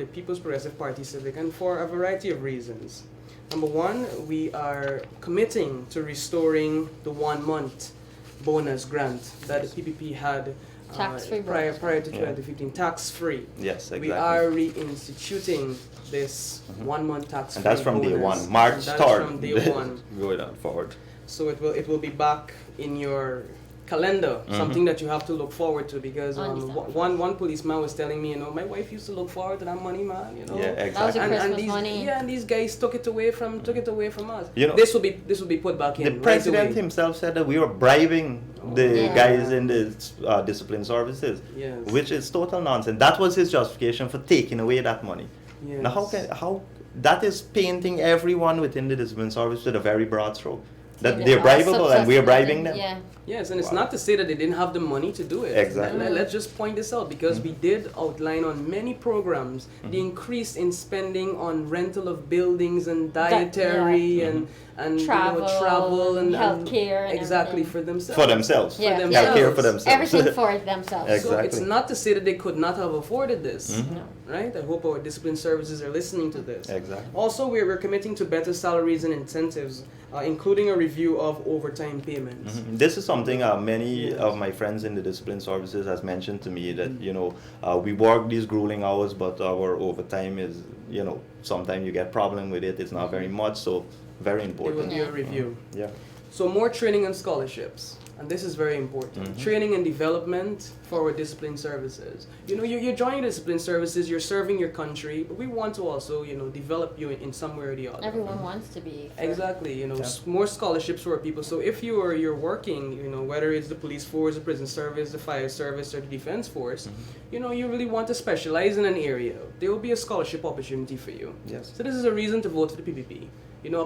the People's Progressive Party Civic, and for a variety of reasons. Number one, we are committing to restoring the 1 month bonus grant that the PPP had Tax-free prior bonus. to Yeah. 2015, tax-free. Yes, exactly. We are reinstituting this 1 month tax-free And that's from day bonus. one, March And that's 3rd. from day one. Going on forward. So it will be back in your calendar, something that you have to look forward to, because Understand. one policeman was telling me, my wife used to look forward to that money, man, Yeah, That was exactly. a Christmas these, money. Yeah, and these guys took it away from us. You know, this will be put back in. The right president away. himself said that we were bribing the Yeah. guys in the discipline services, Yes. which is total nonsense. That was his justification for taking away that money. Yes. Now, how that is painting everyone within the discipline service with a very broad stroke. That Yeah. they're All bribable and we're subsistence, bribing them. Yeah. Yes, and it's Wow. not to say that they didn't have the money to do it. Exactly. Let's just point this out, because we did outline on many programs the increase in spending on rental of buildings and dietary and travel and healthcare and exactly everything. for themselves. For themselves. Yeah. themselves. Healthcare for themselves. Everything for themselves. Ex- So it's Exactly. not to say that they could not have afforded this, Mhm. No. right? I hope our discipline services are listening to this. Exactly. Also, we're committing to better salaries and incentives, including a review of overtime payments. This is something many Yes. of my friends in the discipline services has mentioned to me that we work these grueling hours, but our overtime is sometimes you get problem with it. It's not very much, so very There will important. be a review. Yeah. So more training and scholarships, and this is very important. Mhm. Training and development for our discipline services. You're joining discipline services, you're serving your country, but we want to also, develop you in some way or the other. Everyone wants to be. for- Exactly, Yeah. more scholarships for people. So if you're working, whether it's the police force, the prison service, the fire service, or the defense force, you really want to specialize in an area, there will be a scholarship opportunity for you. Yes. So this is a reason to vote for the PPP.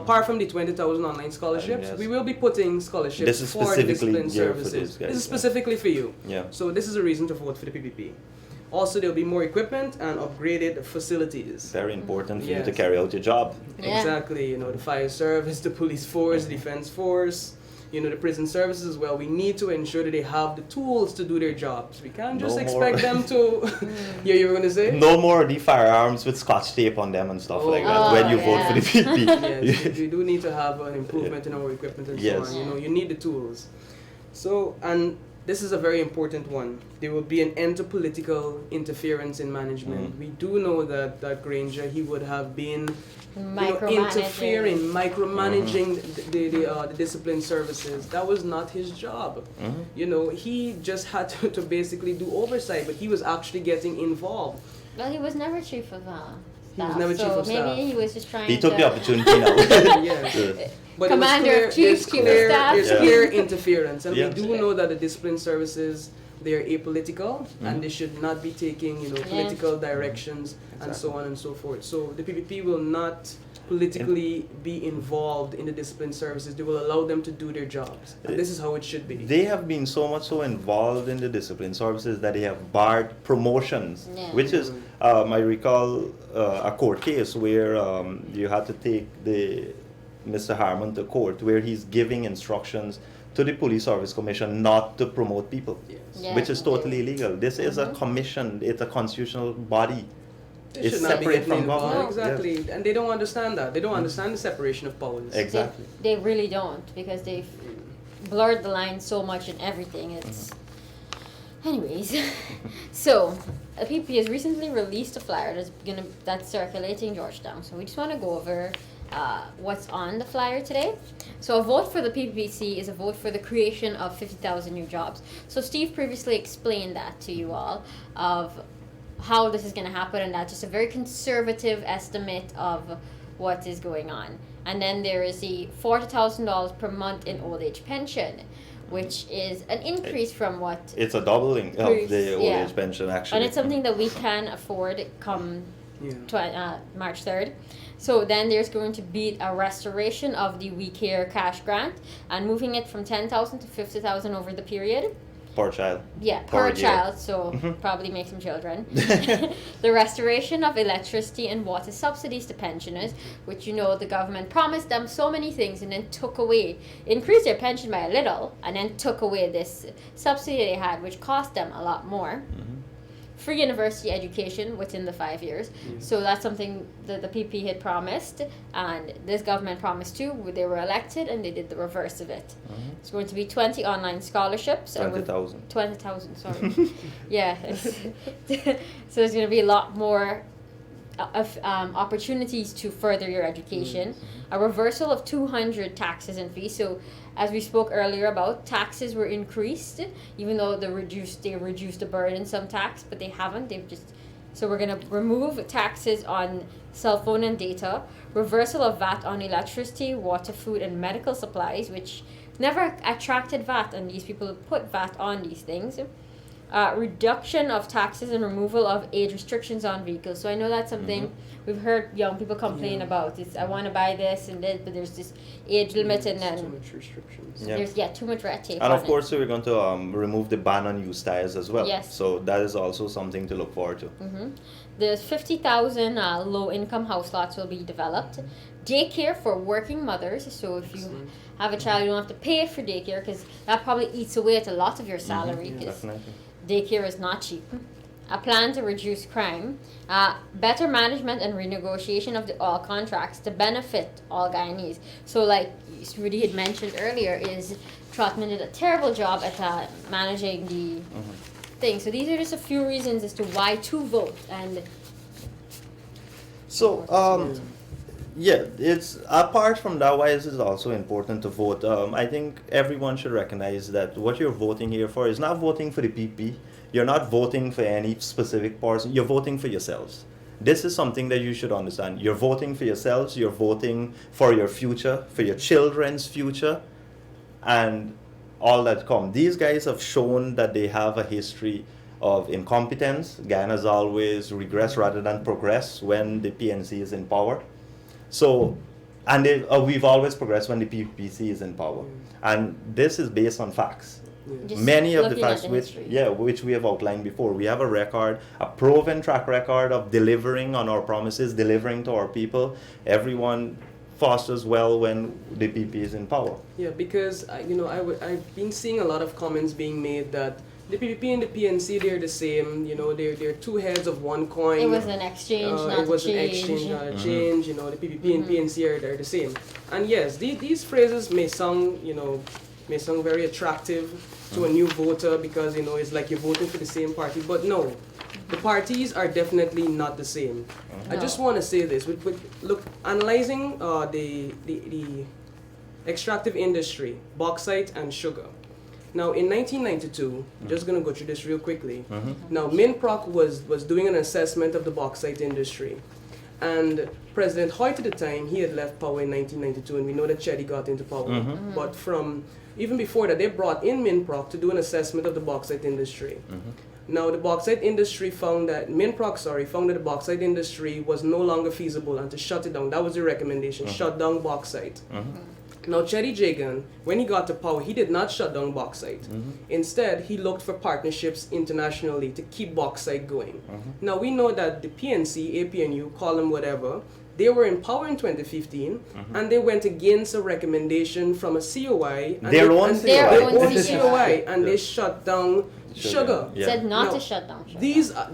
Apart from the 20,000 online scholarships, Yes. we will be putting scholarships This is for the specifically discipline geared for services. those guys, This is yeah. specifically for you. Yeah. So this is a reason to vote for the PPP. Also, there'll be more equipment and upgraded facilities. Very important for you to Yes. carry out your job. Yeah. Exactly, the fire service, the police force, the defense force, the prison services as well. We need to ensure that they have the tools to do their jobs. We can't just No expect more- them to. Yeah, you were gonna say? No more the firearms with scotch tape on them and stuff Oh. like that Oh, when you vote yeah. for the PP. Yes, we do need to have an improvement in our equipment and Yes. so on. You need the tools. So, and this is a very important one. There will be an end to political interference in management. Mm. We do know that Granger, he would have been interfering, Micromanaging. micromanaging the discipline services. That was not his job. Mhm. He just had to basically do oversight, but he was actually getting involved. Well, he was never chief of He was staff, never so chief of maybe staff. he was just trying He took to. the opportunity now. Yes. Yeah. But it was Commander clear- of Chiefs, there's Chief of clear, Staff. there's Yeah. clear interference, and Yeah. we do know that the discipline services, they are apolitical, and they should not be taking political directions and so on and so forth. So the PPP will not politically be involved in the discipline services. They will allow them to do their jobs, and this is how it should be. They have been so involved in the discipline services that they have barred promotions, Yeah. which is, I recall a court case where you had to take Mr. Harmon to court, where he's giving instructions to the Police Service Commission not to promote people, Yes. Yeah. which is totally illegal. This is a commission, it's a constitutional body. They It's should not be separate getting from involved. government. Exactly. Yes. And they don't understand that. They don't understand the separation of powers. Exactly. They really don't, because they've blurred the line so much in everything. It's anyways. So the PP has recently released a flyer that's circulating Georgetown. So we just want to go over what's on the flyer today. So a vote for the PPC is a vote for the creation of 50,000 new jobs. So Steve previously explained that to you all of how this is going to happen, and that's just a very conservative estimate of what is going on. And then there is the $40,000 per month in old age pension, which is an increase from what It's a doubling of the old yeah. age pension, actually. and it's something that we can afford come Yeah. March 3rd. So then there's going to be a restoration of the We Care cash grant and moving it from 10,000 to 50,000 over the period. Per child. Yeah, Per per year. child, so probably make some children. The restoration of electricity and water subsidies to pensioners, which the government promised them so many things and then increased their pension by a little, and then took away this subsidy they had, which cost them a lot more. Free university education within the 5 years. So that's something that the PP had promised, and this government promised too. They were elected and they did the reverse of it. It's going to be 20 online scholarships. 20,000. 20,000, sorry. Yeah. So there's going to be a lot more of opportunities to further your education. A reversal of 200 taxes and fees. So as we spoke earlier about, taxes were increased, even though they reduced the burdensome tax, but they haven't. So we're going to remove taxes on cell phone and data, reversal of VAT on electricity, water, food, and medical supplies, which never attracted VAT, and these people put VAT on these things. Reduction of taxes and removal of age restrictions on vehicles. So I know that's something we've heard young people complain about. It's I want to buy this and this, but there's this age limit, and then too much restrictions. there's too much red tape. And on of course, we're going to remove the ban on used tires as well. Yes. So that is also something to look forward to. There's 50,000 low-income house lots will be developed. Daycare for working mothers. So if you have a child, you don't have to pay for daycare, because that probably eats away at a lot of your salary. 'Cause Definitely. daycare is not cheap. A plan to reduce crime, better management and renegotiation of the oil contracts to benefit all Guyanese. So like Roodi had mentioned earlier, is Trotman did a terrible job at managing the thing. So these are just a few reasons as to why to vote. And So, yeah, it's apart from that, why is it also important to vote? I think everyone should recognize that what you're voting here for is not voting for the PP. You're not voting for any specific person. You're voting for yourselves. This is something that you should understand. You're voting for yourselves. You're voting for your future, for your children's future, and all that come. These guys have shown that they have a history of incompetence. Guyana's always regress rather than progress when the PNC is in power. So, and we've always progressed when the PPC is in power. And this is based on facts. just Many of the looking at facts the which history. which we have outlined before. We have a record, a proven track record of delivering on our promises, delivering to our people. Everyone fosters well when the PP is in power. Yeah, because I've been seeing a lot of comments being made that the PPP and the PNC, they're the same. They're two heads of one coin. It was an exchange, not it was a an change. exchange, not a change. The PPP and PNC are the same. And yes, these phrases may sound very attractive to a new voter, because it's like you're voting for the same party. But no, the parties are definitely not the same. I just want to say this: look, analyzing the extractive industry, bauxite and sugar. Now, in 1992, just going to go through this real quickly. Now, MinProc was doing an assessment of the bauxite industry. And President Hoyt at the time, he had left power in 1992, and we know that Chetty got into power. But even before that, they brought in MinProc to do an assessment of the bauxite industry. Now, the bauxite industry found that the bauxite industry was no longer feasible and to shut it down. That was the recommendation, shut down bauxite. Now, Chetty Jagan, when he got to power, he did not shut down bauxite. Instead, he looked for partnerships internationally to keep bauxite going. Now, we know that the PNC, APNU, call them whatever, they were in power in 2015, and they went against a recommendation from a COI. And Their own COI, and they shut down sugar. Yeah. Said not Now, to shut down sugar.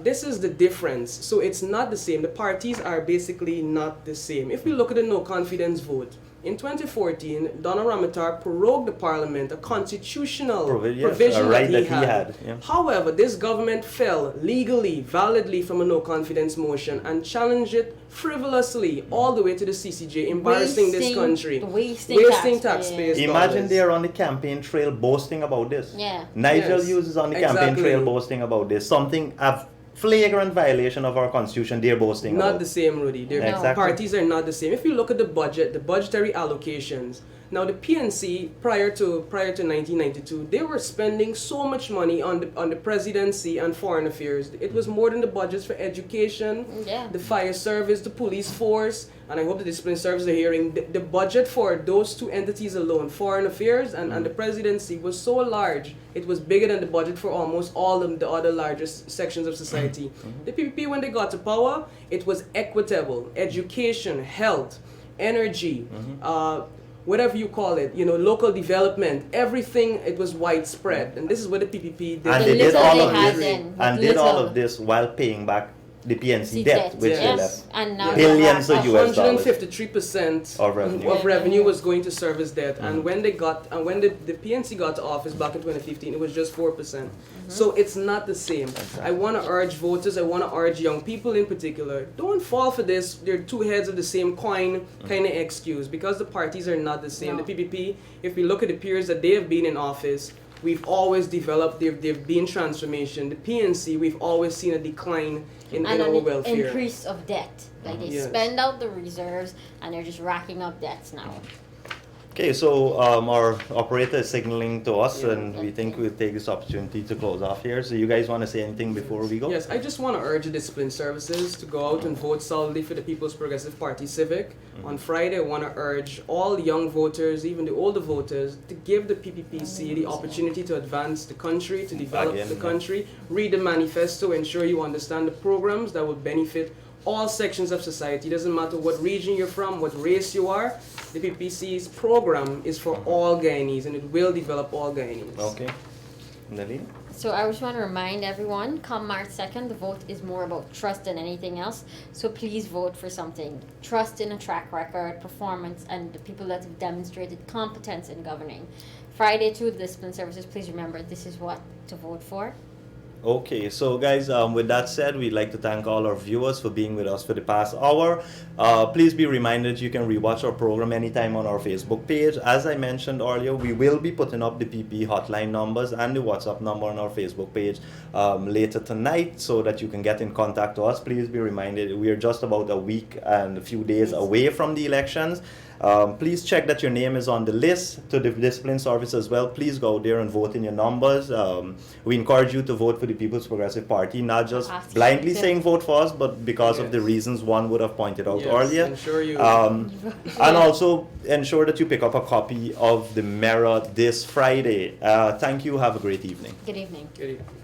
This is the difference. So it's not the same. The parties are basically not the same. If we look at the no confidence vote, in 2014, Donna Ramatar prorogued the parliament, a constitutional provision a right that he that he had. had. Yeah. However, this government fell legally, validly from a no confidence motion and challenged it frivolously all the way to the CCJ, embarrassing this country. Wasting taxpayers' Imagine dollars. they're on the campaign trail boasting about this. Yeah. Nigel Yes, Hughes is on the campaign exactly. trail boasting about this. Something a flagrant violation of our constitution they're boasting Not about. the same, Rudy. No. Exactly. Parties are not the same. If you look at the budget, the budgetary allocations, now the PNC prior to 1992, they were spending so much money on the presidency and foreign affairs. It was more than the budgets for education, Yeah. the fire service, the police force, and I hope the discipline service are hearing. The budget for those two entities alone, foreign affairs and the presidency, was so large. It was bigger than the budget for almost all of the other largest sections of society. The PPP, when they got to power, it was equitable. Education, health, energy, whatever you call it, local development, everything, it was widespread. And this is what the PPP did. And The they did little all they of had this, then, and but did all little. of this while paying back the PNC See debt, debt, which they yes. left. And now Billions they're of back. US dollars 153% of revenue. of revenue was going to service debt, and when the PNC got to office back in 2015, it was just 4%. So it's not the same. I want to urge voters, I want to urge young people in particular, don't fall for this. They're two heads of the same coin kind of excuse, because the parties are not the same. No. The PPP, if we look at the periods that they have been in office, we've always developed. They've been transformation. The PNC, we've always seen a decline in And our an welfare. increase of debt. Like they Yes. spend out the reserves and they're just racking up debts now. Okay, so our operator is signaling to us, Yeah. and we think we'll take this opportunity to close off here. So you guys want to say anything before we go? Yes, I just want to urge the discipline services to go out and vote solidly for the People's Progressive Party Civic. On Friday, I want to urge all young voters, even the older voters, to give the PPPC the opportunity to advance the country, to develop Again, the yeah. country. Read the manifesto, ensure you understand the programs that will benefit all sections of society. It doesn't matter what region you're from, what race you are. The PPC's program is for all Guyanese, and it will develop all Guyanese. Okay. Nalini? So I just want to remind everyone, come March 2nd, the vote is more about trust than anything else. So please vote for something. Trust in a track record, performance, and the people that have demonstrated competence in governing. Friday too, the discipline services, please remember this is what to vote for. Okay, so guys, with that said, we'd like to thank all our viewers for being with us for the past hour. Please be reminded you can rewatch our program anytime on our Facebook page. As I mentioned earlier, we will be putting up the PP hotline numbers and the WhatsApp number on our Facebook page later tonight so that you can get in contact with us. Please be reminded we are just about a week and a few days away from the elections. Please check that your name is on the list to the discipline service as well. Please go out there and vote in your numbers. We encourage you to vote for the People's Progressive Party, not just blindly saying vote for us, but because of the reasons one would have pointed out earlier. Ensure you. And also ensure that you pick up a copy of the Mirror this Friday. Thank you. Have a great evening. Good evening. Good evening.